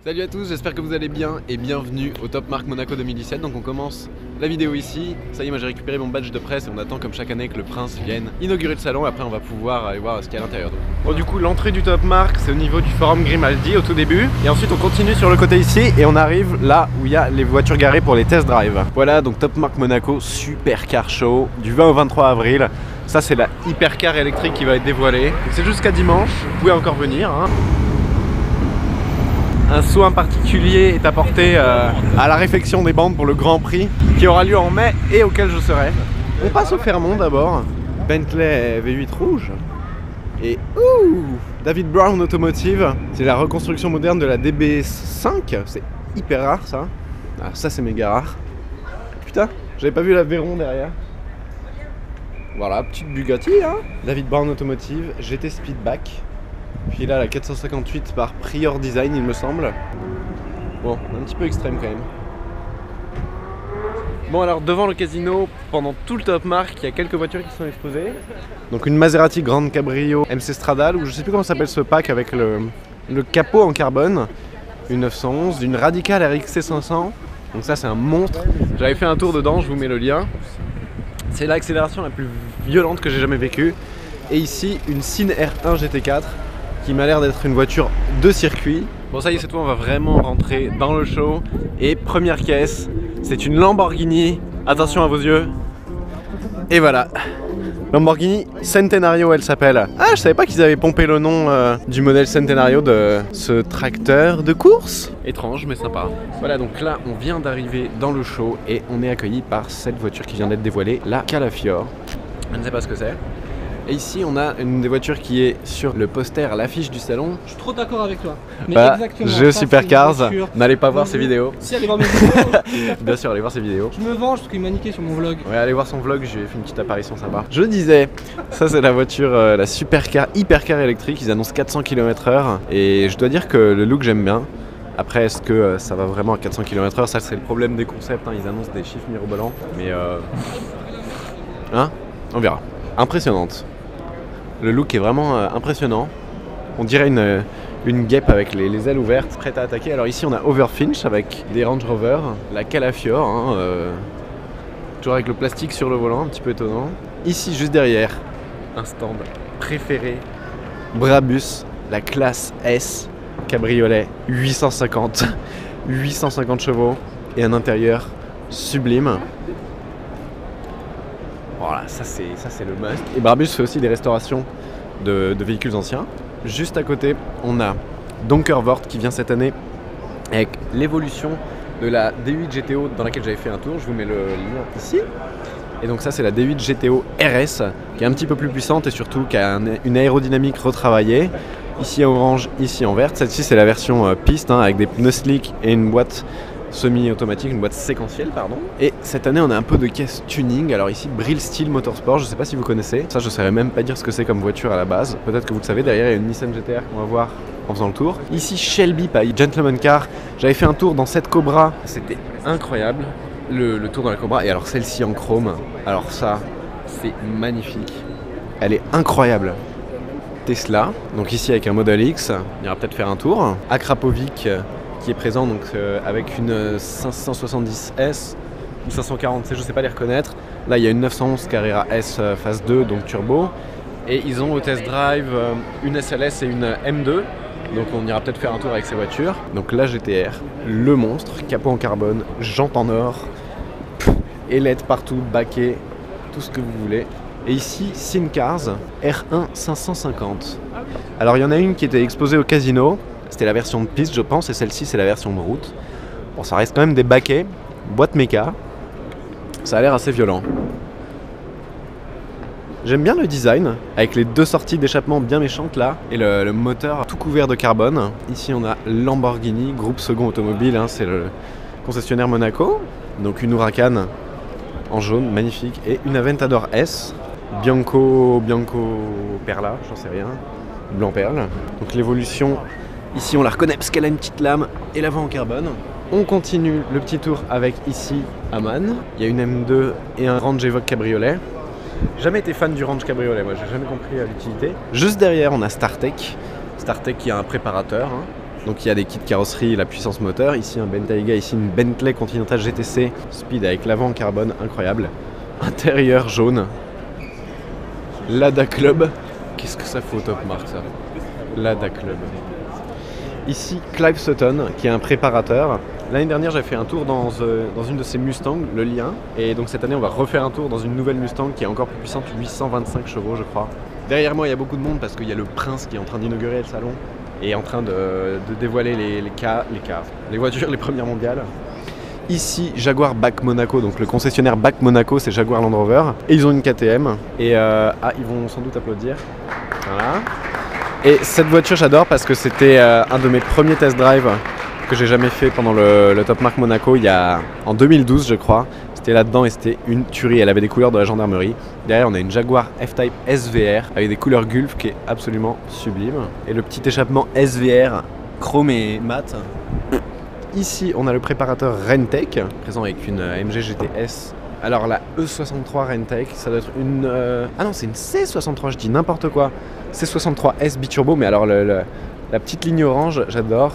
Salut à tous, j'espère que vous allez bien et bienvenue au Top Marque Monaco 2017. Donc on commence la vidéo ici. Ça y est, moi j'ai récupéré mon badge de presse et on attend comme chaque année que le prince vienne inaugurer le salon. Après on va pouvoir aller voir ce qu'il y a à l'intérieur. Bon, du coup l'entrée du Top Marque c'est au niveau du Forum Grimaldi au tout début. Et ensuite on continue sur le côté ici et on arrive là où il y a les voitures garées pour les test drive. Voilà, donc Top Marque Monaco Super Car Show du 20 au 23 avril. Ça c'est la hypercar électrique qui va être dévoilée. C'est jusqu'à dimanche, vous pouvez encore venir hein. Un soin particulier est apporté à la réfection des bandes pour le Grand Prix qui aura lieu en mai et auquel je serai. On passe au Fairmont d'abord. Bentley V8 rouge. Et David Brown Automotive. C'est la reconstruction moderne de la DB5. C'est hyper rare ça. Ah, ça c'est méga rare. Putain, j'avais pas vu la Veyron derrière. Voilà, petite Bugatti hein. David Brown Automotive, GT Speedback. Puis là la 458 par Prior Design il me semble. Bon, un petit peu extrême quand même. Bon alors devant le casino, pendant tout le Top Marque, il y a quelques voitures qui sont exposées. Donc une Maserati Grande Cabrio MC Stradale, ou je sais plus comment s'appelle ce pack avec le capot en carbone. Une 911, une Radical RXC 500. Donc ça c'est un monstre. J'avais fait un tour dedans, je vous mets le lien. C'est l'accélération la plus violente que j'ai jamais vécue. Et ici une Cine R1 GT4. Qui m'a l'air d'être une voiture de circuit. Bon ça y est, cette fois on va vraiment rentrer dans le show. Et première caisse, c'est une Lamborghini. Attention à vos yeux. Et voilà. Lamborghini Centenario elle s'appelle. Ah, je savais pas qu'ils avaient pompé le nom du modèle Centenario de ce tracteur de course. Étrange mais sympa. Voilà, donc là on vient d'arriver dans le show et on est accueilli par cette voiture qui vient d'être dévoilée, la Calafior. Je ne sais pas ce que c'est. Et ici on a une des voitures qui est sur le poster, l'affiche du salon. Je suis trop d'accord avec toi. Mais exactement. Jeux Supercars, n'allez pas voir ses vidéos. Si, allez voir mes vidéos. Bien sûr, allez voir ses vidéos. Je me venge parce qu'il m'a niqué sur mon vlog. Ouais, allez voir son vlog, j'ai fait une petite apparition sympa. Je disais, ça c'est la voiture, la Supercar, hypercar électrique, ils annoncent 400 km/h. Et je dois dire que le look j'aime bien. Après, est-ce que ça va vraiment à 400 km/h? Ça c'est le problème des concepts, hein. Ils annoncent des chiffres mirobolants. Mais hein, on verra. Impressionnante. Le look est vraiment impressionnant. On dirait une guêpe avec les ailes ouvertes, prête à attaquer. Alors ici on a Overfinch avec des Range Rover, la Calafior, hein, toujours avec le plastique sur le volant, un petit peu étonnant. Ici juste derrière, un stand préféré, Brabus, la classe S, cabriolet 850 chevaux et un intérieur sublime. Voilà, ça c'est le must. Et Brabus fait aussi des restaurations de véhicules anciens. Juste à côté, on a Donkervoort qui vient cette année avec l'évolution de la D8 GTO dans laquelle j'avais fait un tour. Je vous mets le lien ici. Et donc ça c'est la D8 GTO RS qui est un petit peu plus puissante et surtout qui a une aérodynamique retravaillée. Ici en orange, ici en verte. Celle-ci c'est la version piste hein, avec des pneus slick et une boîte semi-automatique, une boîte séquentielle pardon. Et cette année on a un peu de caisse tuning. Alors ici Brill Steel Motorsport, je sais pas si vous connaissez. Ça je saurais même pas dire ce que c'est comme voiture à la base. Peut-être que vous le savez, derrière il y a une Nissan GT-R qu'on va voir en faisant le tour. Ici Shelby by Gentleman Car. J'avais fait un tour dans cette Cobra, c'était incroyable le tour dans la Cobra. Et alors celle-ci en chrome, alors ça c'est magnifique. Elle est incroyable. Tesla, donc ici avec un Model X, on ira peut-être faire un tour. Akrapovic qui est présent donc avec une 570S ou 540C, je sais pas les reconnaître. Là il y a une 911 Carrera S phase 2 donc turbo et ils ont au test drive une SLS et une M2, donc on ira peut-être faire un tour avec ces voitures. Donc la GT-R, le monstre, capot en carbone, jantes en or, ailettes partout, baquet, tout ce que vous voulez. Et ici Syncars R1 550. Alors il y en a une qui était exposée au casino. C'était la version de piste je pense et celle-ci c'est la version de route. Bon ça reste quand même des baquets, boîte méca. Ça a l'air assez violent. J'aime bien le design avec les deux sorties d'échappement bien méchantes là et le moteur tout couvert de carbone. Ici on a Lamborghini, groupe second automobile, hein, c'est le concessionnaire Monaco. Donc une Huracan en jaune, magnifique, et une Aventador S, Bianco Perla, j'en sais rien, blanc perle. Donc l'évolution. Ici on la reconnaît parce qu'elle a une petite lame et l'avant en carbone. On continue le petit tour avec ici Aman. Il y a une M2 et un Range Evoque cabriolet. Jamais été fan du Range cabriolet, moi j'ai jamais compris l'utilité. Juste derrière on a StarTech. StarTech qui a un préparateur. Hein. Donc il y a des kits carrosserie, la puissance moteur. Ici un Bentayga, ici une Bentley Continental GTC Speed avec l'avant en carbone, incroyable. Intérieur jaune. Lada Club. Qu'est-ce que ça fait au top marque ça? Lada Club. Ici Clive Sutton qui est un préparateur. L'année dernière j'avais fait un tour dans une de ces Mustangs, le lien. Et donc cette année on va refaire un tour dans une nouvelle Mustang qui est encore plus puissante, 825 chevaux je crois. Derrière moi il y a beaucoup de monde parce qu'il y a le prince qui est en train d'inaugurer le salon. Et en train de dévoiler les voitures, les premières mondiales. Ici Jaguar BAC Monaco, donc le concessionnaire BAC Monaco c'est Jaguar Land Rover. Et ils ont une KTM. Et ils vont sans doute applaudir. Voilà. Et cette voiture j'adore parce que c'était un de mes premiers test drive que j'ai jamais fait pendant le Top Marque Monaco en 2012 je crois. C'était là-dedans et c'était une tuerie, elle avait des couleurs de la gendarmerie. Derrière on a une Jaguar F-Type SVR avec des couleurs Gulf qui est absolument sublime. Et le petit échappement SVR chrome et mat. Ici on a le préparateur Rentec, présent avec une AMG GTS. Alors la E63 Rentec, ça doit être une... Ah non c'est une C63, je dis n'importe quoi. C63S biturbo, mais alors la petite ligne orange, j'adore.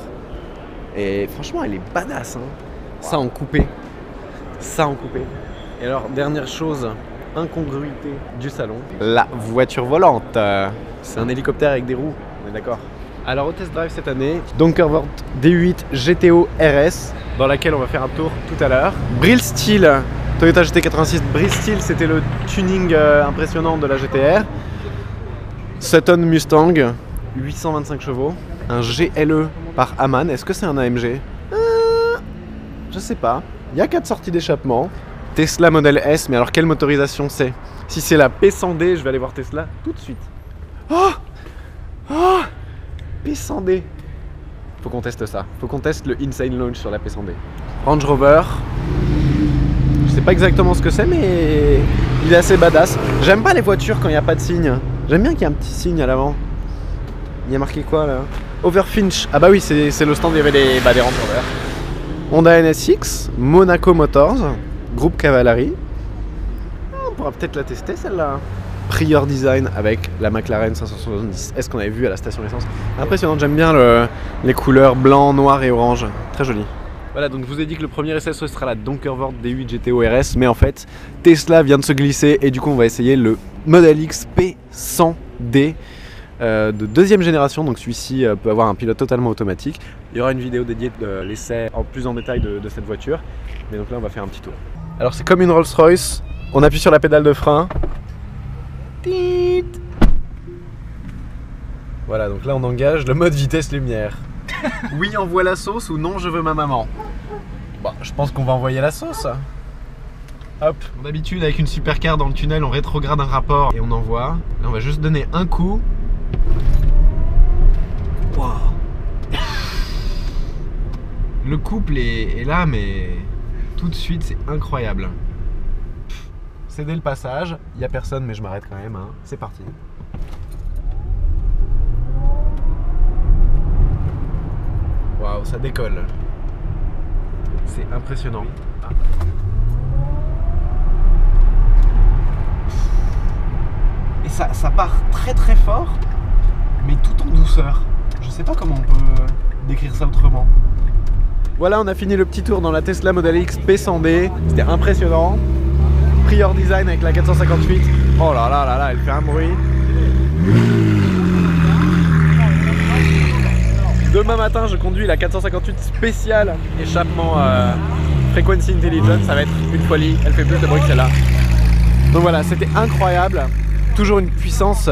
Et franchement elle est badass hein. Ça en coupé. Ça en coupé. Et alors, dernière chose, incongruité du salon, la voiture volante. C'est un hélicoptère avec des roues, on est d'accord. Alors au test drive cette année, Donkervoort D8 GTO RS, dans laquelle on va faire un tour tout à l'heure. Brillsteel, Toyota GT86 Brillsteel, c'était le tuning impressionnant de la GTR. Sutton Mustang, 825 chevaux. Un GLE par Amann, est-ce que c'est un AMG? Je sais pas. Il y a 4 sorties d'échappement. Tesla Model S, mais alors quelle motorisation c'est? Si c'est la P100D, je vais aller voir Tesla tout de suite. Oh, oh, P100D. Faut qu'on teste ça. Faut qu'on teste le Insane Launch sur la P100D. Range Rover. Je sais pas exactement ce que c'est, mais il est assez badass. J'aime pas les voitures quand il n'y a pas de signe. J'aime bien qu'il y ait un petit signe à l'avant. Il y a marqué quoi là? Overfinch. Ah bah oui, c'est le stand où il y avait des Range Rover. Honda NSX, Monaco Motors, groupe Cavallari. On pourra peut-être la tester celle-là. Prior Design avec la McLaren 570 S qu'on avait vu à la station essence. Impressionnant, j'aime bien les couleurs blanc, noir et orange. Très joli. Voilà, donc je vous ai dit que le premier essai ce sera la Donkervoort D8 GTO RS, mais en fait Tesla vient de se glisser et du coup on va essayer le Model X P100D. De deuxième génération, donc celui-ci peut avoir un pilote totalement automatique. Il y aura une vidéo dédiée de l'essai en plus en détail de cette voiture. Mais donc là on va faire un petit tour. Alors c'est comme une Rolls-Royce, on appuie sur la pédale de frein. Tiit. Voilà, donc là on engage le mode vitesse lumière. Oui, envoie la sauce ou non, je veux ma maman. Bah, je pense qu'on va envoyer la sauce. Hop, d'habitude avec une supercar dans le tunnel on rétrograde un rapport et on envoie. Là on va juste donner un coup. Wow. Le couple est là, mais tout de suite c'est incroyable. C'est dès le passage, il n'y a personne mais je m'arrête quand même, hein. C'est parti. Waouh, ça décolle. C'est impressionnant. Ah. Et ça part très très fort, mais tout en douceur. Je sais pas comment on peut décrire ça autrement. Voilà, on a fini le petit tour dans la Tesla Model X P100D. C'était impressionnant. Prior Design avec la 458. Oh là là là là, elle fait un bruit. Demain matin, je conduis la 458 spéciale échappement Frequency Intelligence. Ça va être une folie. Elle fait plus de bruit que celle-là. Donc voilà, c'était incroyable. Toujours une puissance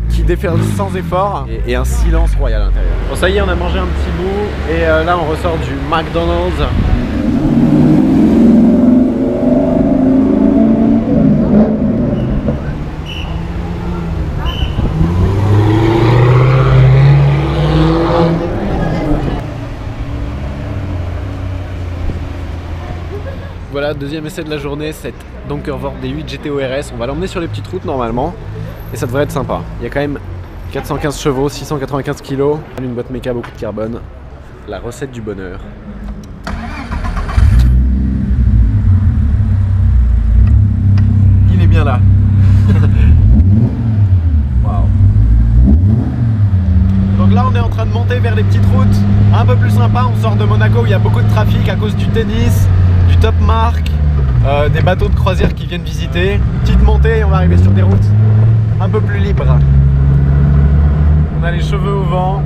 qui déferle sans effort et un silence royal à l'intérieur. Bon, ça y est, on a mangé un petit bout et là on ressort du McDonald's. Voilà, deuxième essai de la journée, cette Donkervoort D8 GTO RS. On va l'emmener sur les petites routes normalement et ça devrait être sympa. Il y a quand même 415 chevaux, 695 kg, une boîte méca, beaucoup de carbone. La recette du bonheur. Il est bien là. Waouh. Donc là on est en train de monter vers les petites routes un peu plus sympas. On sort de Monaco où il y a beaucoup de trafic à cause du tennis, du Top Mark, des bateaux de croisière qui viennent visiter. Petite montée et on va arriver sur des routes un peu plus libres. On a les cheveux au vent,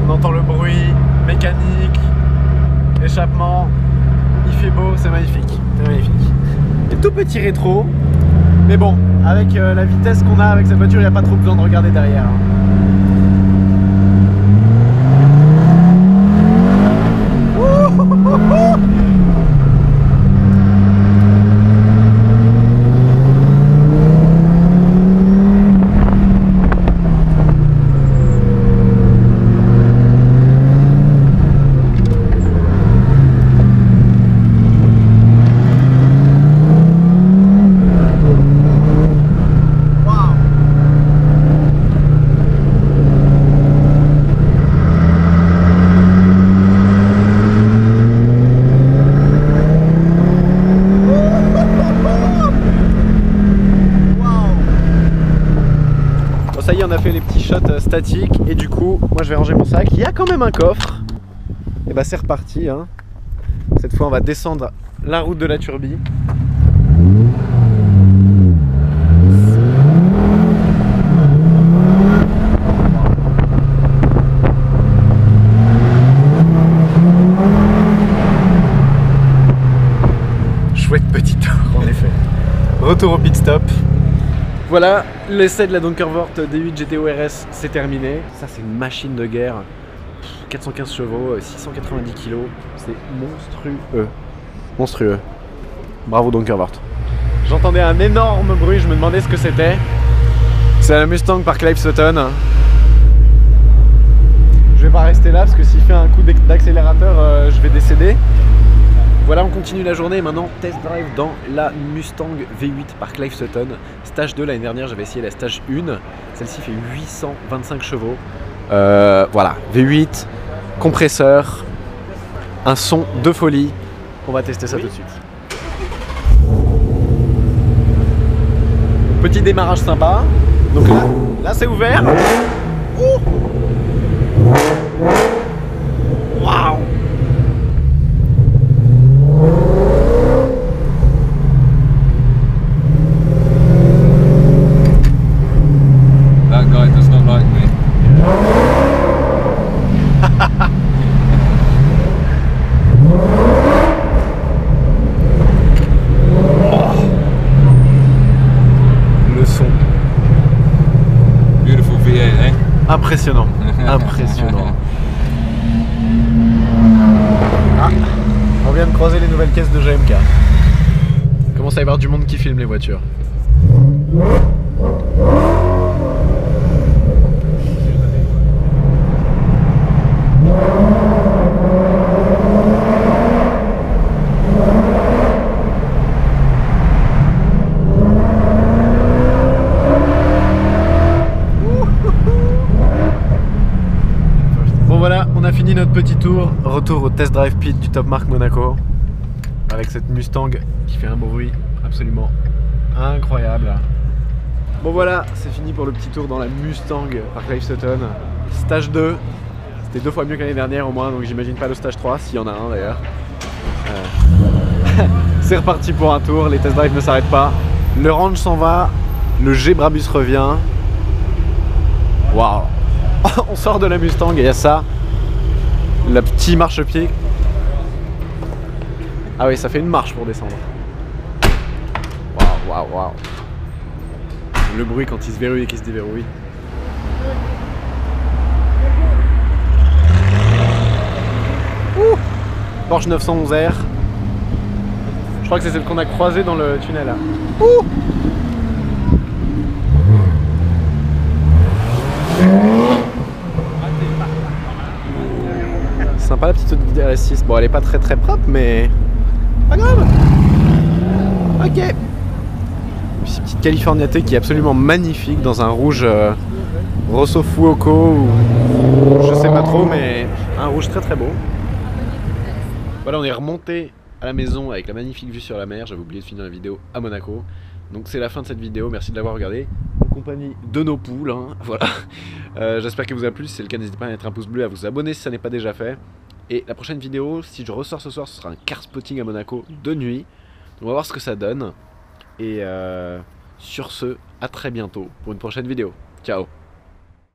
on entend le bruit mécanique, échappement. Il fait beau, c'est magnifique, c'est magnifique. Et tout petit rétro, mais bon, avec la vitesse qu'on a avec cette voiture, il n'y a pas trop besoin de regarder derrière. Ça y est, on a fait les petits shots statiques et du coup, moi je vais ranger mon sac. Il y a quand même un coffre. Et bah c'est reparti. Hein. Cette fois, on va descendre la route de la Turbie. Chouette petit tour en effet. Retour au pit stop. Voilà, l'essai de la Donkervoort D8 GTO RS, c'est terminé. Ça, c'est une machine de guerre. 415 chevaux, 690 kg. C'est monstrueux. Monstrueux. Bravo Donkervoort. J'entendais un énorme bruit, je me demandais ce que c'était. C'est la Mustang par Clive Sutton. Je vais pas rester là parce que s'il fait un coup d'accélérateur, je vais décéder. Voilà, on continue la journée et maintenant test drive dans la Mustang V8 par Clive Sutton. Stage 2, l'année dernière j'avais essayé la stage 1, celle-ci fait 825 chevaux. Voilà, V8, compresseur, un son de folie. On va tester ça tout de suite. Petit démarrage sympa. Donc là c'est ouvert. Waouh! Impressionnant, impressionnant. Ah, on vient de croiser les nouvelles caisses de GMK. Il commence à y avoir du monde qui filme les voitures. Fini notre petit tour, retour au test drive pit du Top Mark Monaco avec cette Mustang qui fait un bruit absolument incroyable. Bon voilà, c'est fini pour le petit tour dans la Mustang par Clive Sutton. Stage 2, c'était 2 fois mieux que l'année dernière au moins, donc j'imagine pas le stage 3, s'il y en a un d'ailleurs. C'est reparti pour un tour, les test drives ne s'arrêtent pas. Le range s'en va, le G-Brabus revient. Waouh. On sort de la Mustang et il y a ça. La petite marchepied. Ah oui, ça fait une marche pour descendre. Waouh, waouh, waouh. Le bruit quand il se verrouille et qu'il se déverrouille. Ouh. Porsche 911R. Je crois que c'est celle qu'on a croisée dans le tunnel là. Ouh. Sympa la petite RS6. Bon, elle est pas très propre, mais pas grave. Ok. Une petite Californiaté qui est absolument magnifique dans un rouge Rosso Fuoco ou je sais pas trop, mais un rouge très beau. Voilà, on est remonté à la maison avec la magnifique vue sur la mer. J'avais oublié de finir la vidéo à Monaco. Donc c'est la fin de cette vidéo. Merci de l'avoir regardé. compagnie de nos poules, hein. Voilà. J'espère qu'il vous a plu, si c'est le cas n'hésitez pas à mettre un pouce bleu, à vous abonner si ça n'est pas déjà fait. Et la prochaine vidéo, si je ressors ce soir, ce sera un car spotting à Monaco de nuit. On va voir ce que ça donne. Et sur ce, à très bientôt pour une prochaine vidéo. Ciao.